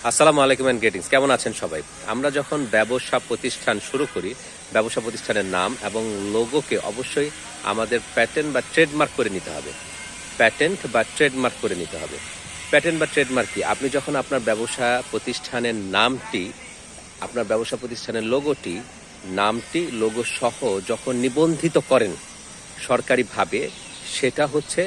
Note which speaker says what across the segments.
Speaker 1: আসসালামু আলাইকুম and greetings. কেমন আছেন সবাই? আমরা যখন ব্যবসা প্রতিষ্ঠান শুরু করি, ব্যবসা প্রতিষ্ঠানের নাম এবং লোগোকে অবশ্যই আমাদের প্যাটেন্ট বা ট্রেডমার্ক করে নিতে হবে। প্যাটেন্ট বা ট্রেডমার্ক করে নিতে হবে। প্যাটেন্ট বা ট্রেডমার্ক কি? আপনি যখন আপনার ব্যবসা প্রতিষ্ঠানের নামটি, আপনার ব্যবসা প্রতিষ্ঠানের লোগোটি, নামটি লোগো সহ যখন নিবন্ধিত করেন সরকারিভাবে, সেটা হচ্ছে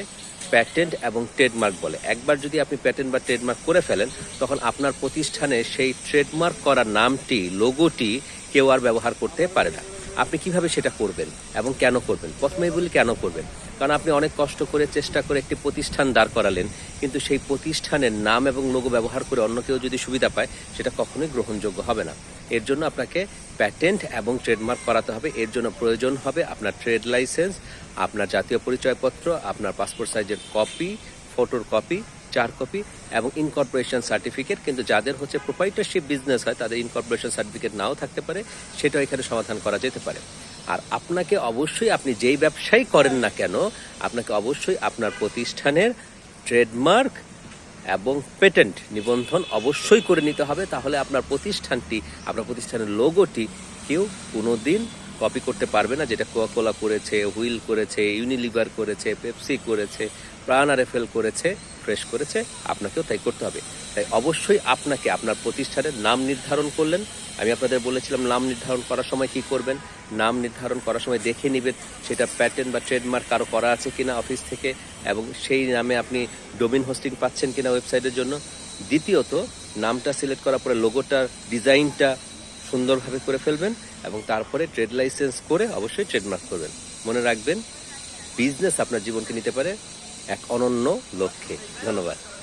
Speaker 1: প্যাটেন্ট এবং ট্রেডমার্ক বলে। একবার যদি আপনি প্যাটেন্ট বা ট্রেডমার্ক করে ফেলেন, তখন আপনার প্রতিষ্ঠানে সেই ট্রেডমার্ক করা নামটি, লোগোটি কেউ আর ব্যবহার করতে পারে না। আপনি কিভাবে সেটা করবেন এবং কেন করবেন? প্রথমেই বলি কেন করবেন। কারণ আপনি অনেক কষ্ট করে চেষ্টা করে একটি প্রতিষ্ঠান দাঁড় করালেন, কিন্তু সেই প্রতিষ্ঠানের নাম এবং লোগো ব্যবহার করে অন্য কেউ যদি সুবিধা পায়, সেটা কখনোই গ্রহণযোগ্য হবে না। এর জন্য আপনাকে প্যাটেন্ট এবং ট্রেডমার্ক করাতে হবে। এর জন্য প্রয়োজন হবে আপনার ট্রেড লাইসেন্স, আপনার জাতীয় পরিচয়পত্র, আপনার পাসপোর্ট সাইজের কপি, ফটোর কপি 4 কপি এবং ইনকর্পোরেশন সার্টিফিকেট। কিন্তু যাদের হচ্ছে প্রোপ্রাইটারশিপ বিজনেস হয়, তাদের ইনকর্পোরেশন সার্টিফিকেট নাও থাকতে পারে, সেটাও এখানে সমাধান করা যেতে পারে। আর আপনাকে অবশ্যই, আপনি যেই ব্যবসাই করেন না কেন, আপনাকে অবশ্যই আপনার প্রতিষ্ঠানের ট্রেডমার্ক এবং পেটেন্ট নিবন্ধন অবশ্যই করে নিতে হবে। তাহলে আপনার প্রতিষ্ঠানটি, আপনার প্রতিষ্ঠানের লোগোটি কেউ কোনোদিন কপি করতে পারবে না। যেটা কোকা-কোলা করেছে, হুইল করেছে, ইউনিলিভার করেছে, পেপসি করেছে, প্রাণ আরএফএল করেছে, ফ্রেশ করেছে, আপনাকেও তাই করতে হবে। তাই অবশ্যই আপনাকে আপনার প্রতিষ্ঠানের নাম নির্ধারণ করলেন। আমি আপনাদের বলেছিলাম নাম নির্ধারণ করার সময় কি করবেন। নাম নির্ধারণ করার সময় দেখে নেবেন সেটা প্যাটেন্ট বা ট্রেডমার্ক কারো করা আছে কিনা অফিস থেকে, এবং সেই নামে আপনি ডোমেইন হোস্টিং পাচ্ছেন কিনা ওয়েবসাইটের জন্য। দ্বিতীয়ত, নামটা সিলেক্ট করার পরে লোগোটার ডিজাইনটা সুন্দরভাবে করে ফেলবেন এবং তারপরে ট্রেড লাইসেন্স করে অবশ্যই ট্রেডমার্ক করবেন। মনে রাখবেন, বিজনেস আপনার জীবনকে নিতে পারে এক অনন্য লক্ষ্যে। ধন্যবাদ।